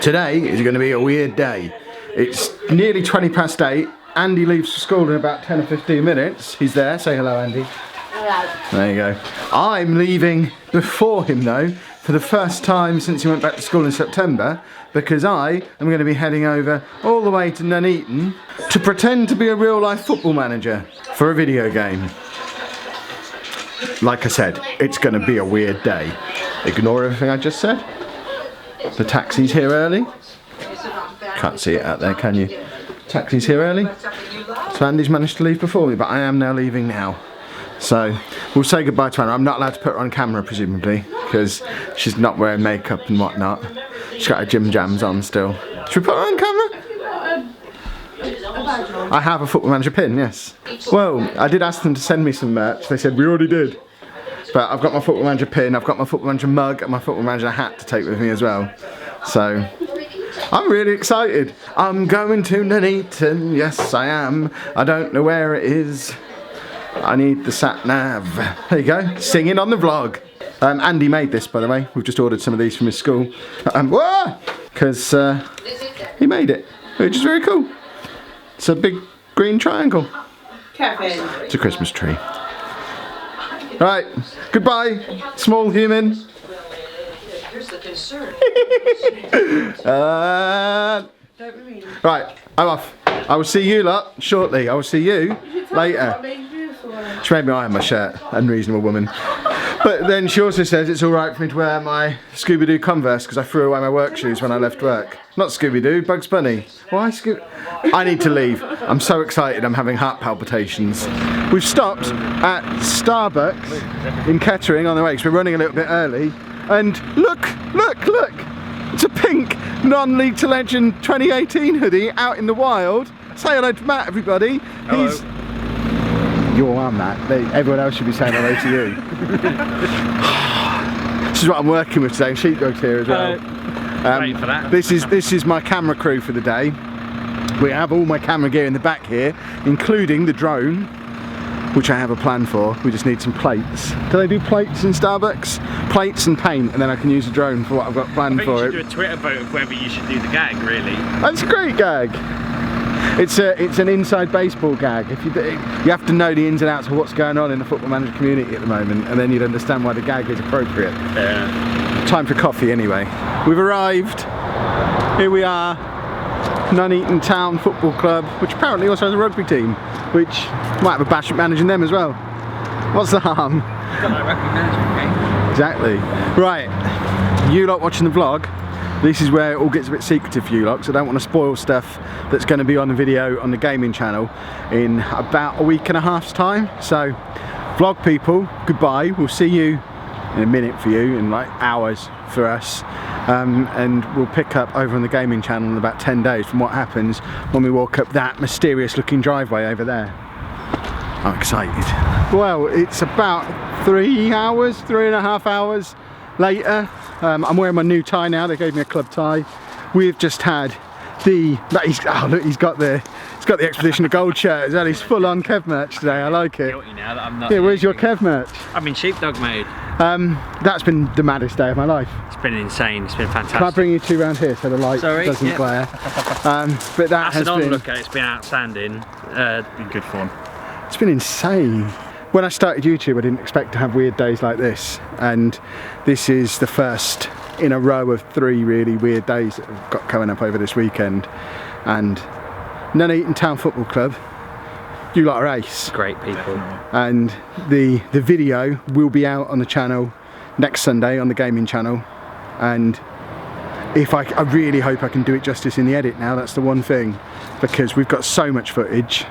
Today is going to be a weird day. It's nearly 8:20. Andy leaves for school in about 10 or 15 minutes. He's there. Say hello, Andy. Hello. There you go. I'm leaving before him though, for the first time since he went back to school in September, because I am going to be heading over all the way to Nuneaton to pretend to be a real life football manager for a video game. Like I said, it's going to be a weird day. Ignore everything I just said. The taxi's here early. Can't see it out there, can you? Taxi's here early. So Andy's managed to leave before me, but I am now leaving now. So we'll say goodbye to Anna. I'm not allowed to put her on camera, presumably, because she's not wearing makeup and whatnot. She's got her gym jams on still. Should we put her on camera? I have a football manager pin, yes. Well, I did ask them to send me some merch. They said we already did. But I've got my football manager pin, I've got my football manager mug and my football manager hat to take with me as well. So I'm really excited. I'm going to Nuneaton, yes I am. I don't know where it is. I need the sat nav. There you go, singing on the vlog. Andy made this, by the way. We've just ordered some of these from his school. Because he made it, which is very cool. It's a big green triangle. Kevin. It's a Christmas tree. Right, goodbye, small human. Here's the concern. Right, I'm off. I will see you lot shortly. I will see you later. She made me iron my shirt, unreasonable woman. But then she also says it's alright for me to wear my Scooby-Doo Converse because I threw away my work shoes when I left work. Not Scooby-Doo, Bugs Bunny. Why I need to leave. I'm so excited, I'm having heart palpitations. We've stopped at Starbucks in Kettering on the way because we're running a little bit early. And look! It's a pink non-League to Legend 2018 hoodie out in the wild. Say hello to Matt, everybody. Hello. You are Matt. Everyone else should be saying hello to you. This is what I'm working with today. Sheepdog's here as well. Waiting for that. This is my camera crew for the day. We have all my camera gear in the back here, including the drone, which I have a plan for. We just need some plates. Do they do plates in Starbucks? Plates and paint, and then I can use the drone for what I've got planned for it. I think you should do a Twitter vote of whether you should do the gag, really. That's a great gag. It's an inside baseball gag. If you have to know the ins and outs of what's going on in the football manager community at the moment, and then you'd understand why the gag is appropriate. Yeah. Time for coffee anyway. We've arrived. Here we are. Nuneaton Town Football Club, which apparently also has a rugby team, which might have a bash at managing them as well. What's the harm? You've got that rugby management game. Exactly. Right, you lot watching the vlog, this is where it all gets a bit secretive for you lot, because I don't want to spoil stuff that's going to be on the video on the gaming channel in about a week and a half's time. So, vlog people, goodbye. We'll see you in a minute for you, in like hours for us. And we'll pick up over on the gaming channel in about 10 days from what happens when we walk up that mysterious looking driveway over there. I'm excited. Well, it's about 3.5 hours later. I'm wearing my new tie now. They gave me a club tie. We've just had he's got the Expedition of Gold shirt as well. He's full on Kev merch today. I like it. Guilty now that I'm not. Yeah, where's your Kev merch? I'm in sheepdog mode. That's been the maddest day of my life. It's been insane. It's been fantastic. Can I bring you two round here so the light doesn't glare? But that has been. It's been outstanding. Been good fun. It's been insane. When I started YouTube, I didn't expect to have weird days like this, and this is the first in a row of 3 really weird days that I've got coming up over this weekend. And Nuneaton Town Football Club, you lot are ace. Great people. And the video will be out on the channel next Sunday on the gaming channel, and I really hope I can do it justice in the edit now. That's the one thing, because we've got so much footage,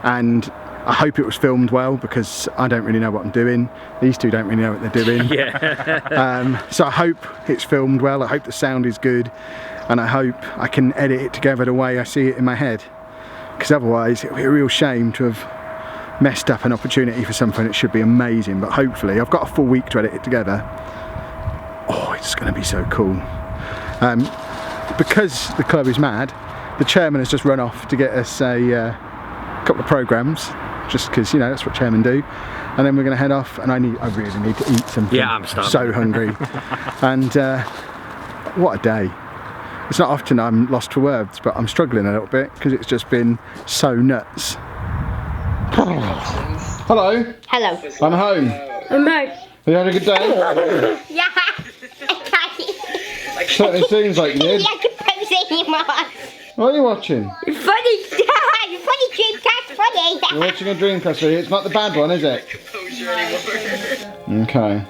and I hope it was filmed well, because I don't really know what I'm doing. These two don't really know what they're doing. Yeah. So I hope it's filmed well, I hope the sound is good, and I hope I can edit it together the way I see it in my head. Because otherwise it would be a real shame to have messed up an opportunity for something that should be amazing. But hopefully, I've got a full week to edit it together. Oh, it's going to be so cool. Because the club is mad, the chairman has just run off to get us a couple of programmes, just because, you know, that's what chairmen do. And then we're going to head off, and I really need to eat something. Yeah, I'm starving. So hungry. And what a day. It's not often I'm lost for words, but I'm struggling a little bit because it's just been so nuts. Hello, Hello. I'm home. I'm home. Have you had a good day? Yeah. Certainly seems like you did. I can pose anymore. What are you watching? Funny. Funny Dreamcast. Funny. You're watching a Dreamcast video. It's not the bad one, is it? Okay.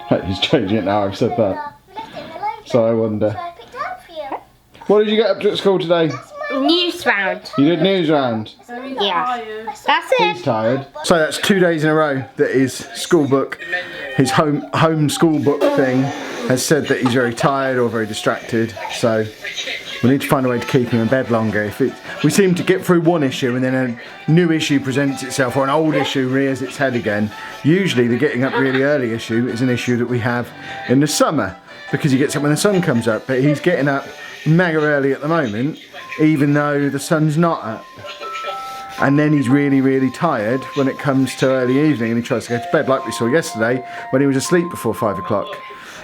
Hey, he's changing it now, I've said that. So I wonder. What did you get up to at school today? News round. You did news round. Yeah. That's He's it. tired. So that's 2 days in a row that his school book, his home school book thing, has said that he's very tired or very distracted. So we need to find a way to keep him in bed longer. We seem to get through one issue and then a new issue presents itself, or an old issue rears its head again. Usually the getting up really early issue is an issue that we have in the summer because he gets up when the sun comes up, but he's getting up mega early at the moment even though the sun's not up. And then he's really, really tired when it comes to early evening and he tries to go to bed like we saw yesterday when he was asleep before 5 o'clock.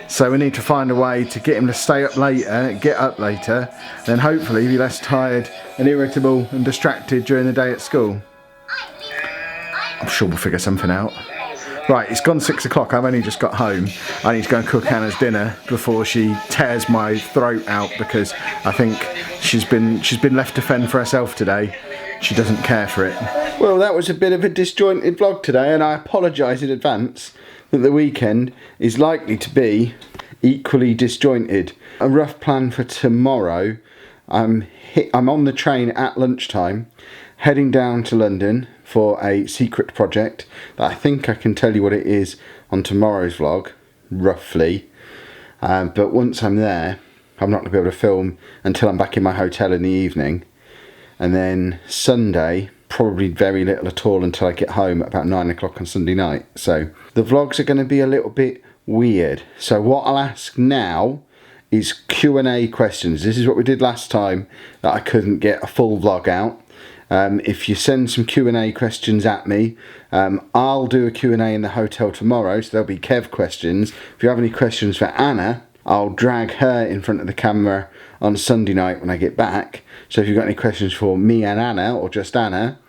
So we need to find a way to get him to stay up later, get up later, and then hopefully be less tired and irritable and distracted during the day at school. I'm sure we'll figure something out. Right, it's gone 6 o'clock, I've only just got home. I need to go and cook Anna's dinner before she tears my throat out because I think she's been left to fend for herself today. She doesn't care for it. Well, that was a bit of a disjointed vlog today, and I apologise in advance that the weekend is likely to be equally disjointed. A rough plan for tomorrow. I'm on the train at lunchtime, heading down to London for a secret project that I think I can tell you what it is on tomorrow's vlog, roughly. But once I'm there, I'm not going to be able to film until I'm back in my hotel in the evening. And then Sunday, probably very little at all until I get home at about 9 o'clock on Sunday night. So the vlogs are going to be a little bit weird. So what I'll ask now is Q&A questions. This is what we did last time that I couldn't get a full vlog out. If you send some Q&A questions at me, I'll do a Q&A in the hotel tomorrow, so there'll be Kev questions. If you have any questions for Anna, I'll drag her in front of the camera on Sunday night when I get back. So if you've got any questions for me and Anna, or just Anna,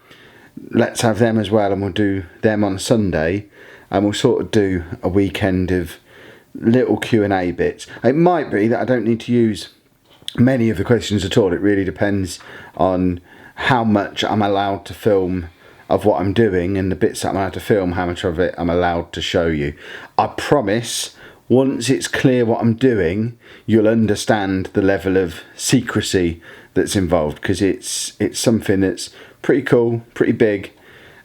let's have them as well, and we'll do them on Sunday, and we'll sort of do a weekend of little Q&A bits. It might be that I don't need to use many of the questions at all. It really depends on how much I'm allowed to film of what I'm doing, and the bits that I'm allowed to film, how much of it I'm allowed to show you. I promise, once it's clear what I'm doing, you'll understand the level of secrecy that's involved, because it's something that's pretty cool, pretty big,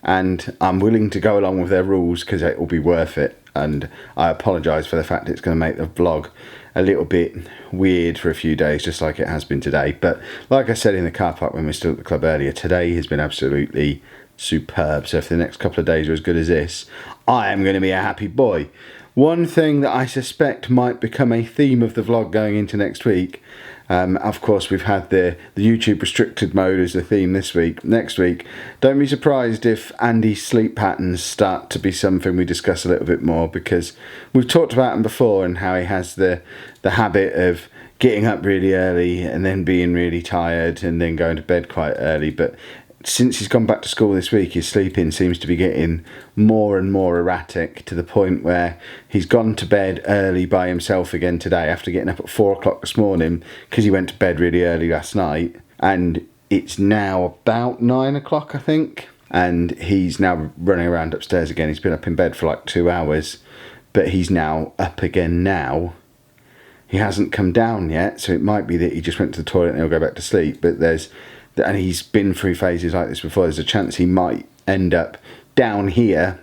and I'm willing to go along with their rules because it will be worth it. And I apologise for the fact that it's going to make the vlog a little bit weird for a few days, just like it has been today. But like I said in the car park when we were still at the club earlier, today has been absolutely superb. So if the next couple of days are as good as this, I am going to be a happy boy. One thing that I suspect might become a theme of the vlog going into next week, of course we've had the YouTube restricted mode as the theme this week. Next week, don't be surprised if Andy's sleep patterns start to be something we discuss a little bit more, because we've talked about him before and how he has the habit of getting up really early and then being really tired and then going to bed quite early. But since he's gone back to school this week, his sleeping seems to be getting more and more erratic, to the point where he's gone to bed early by himself again today after getting up at 4 o'clock this morning because he went to bed really early last night. And it's now about 9 o'clock, I think, and he's now running around upstairs again. He's been up in bed for like 2 hours, but he's now up again now. He hasn't come down yet, so it might be that he just went to the toilet and he'll go back to sleep. But and he's been through phases like this before. There's a chance he might end up down here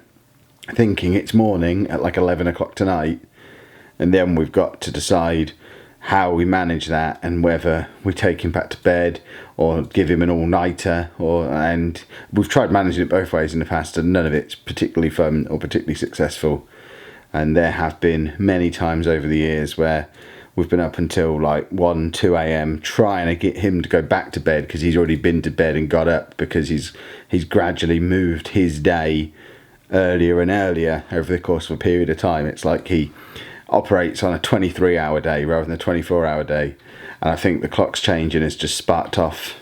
thinking it's morning at like 11 o'clock tonight, and then we've got to decide how we manage that and whether we take him back to bed or give him an all-nighter. And we've tried managing it both ways in the past, and none of it's particularly fun or particularly successful. And there have been many times over the years where we've been up until like 1, 2 a.m. trying to get him to go back to bed because he's already been to bed and got up, because he's gradually moved his day earlier and earlier over the course of a period of time. It's like he operates on a 23-hour day rather than a 24-hour day. and I think the clock's changing has just sparked off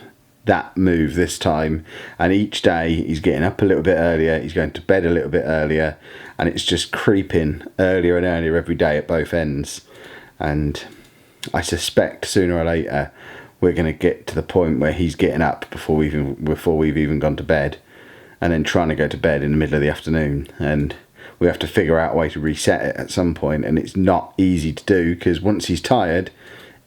that move this time, and each day he's getting up a little bit earlier, he's going to bed a little bit earlier, and it's just creeping earlier and earlier every day at both ends. And I suspect sooner or later we're going to get to the point where he's getting up before we've even gone to bed, and then trying to go to bed in the middle of the afternoon, and we have to figure out a way to reset it at some point, and it's not easy to do because once he's tired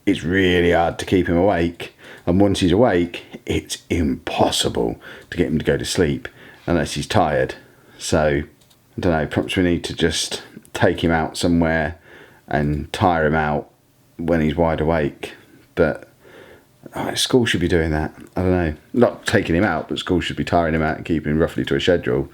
it's really hard to keep him awake, and once he's awake it's impossible to get him to go to sleep unless he's tired. So I don't know, perhaps we need to just take him out somewhere and tire him out when he's wide awake. But school should be doing that. I don't know, not taking him out, but school should be tiring him out and keeping him roughly to a schedule.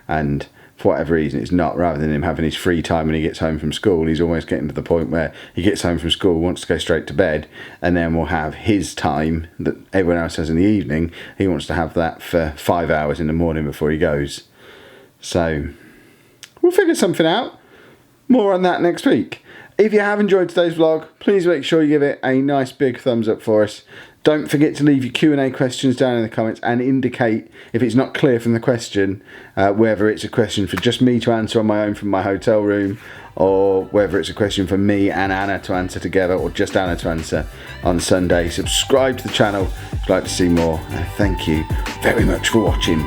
And for whatever reason it's not, rather than him having his free time when he gets home from school, he's almost getting to the point where he gets home from school, wants to go straight to bed, and then we'll have his time that everyone else has in the evening. He wants to have that for 5 hours in the morning before he goes. So we'll figure something out. More on that next week. If you have enjoyed today's vlog, please make sure you give it a nice big thumbs up for us. Don't forget to leave your Q&A questions down in the comments and indicate if it's not clear from the question, whether it's a question for just me to answer on my own from my hotel room, or whether it's a question for me and Anna to answer together, or just Anna to answer on Sunday. Subscribe to the channel if you'd like to see more, and thank you very much for watching.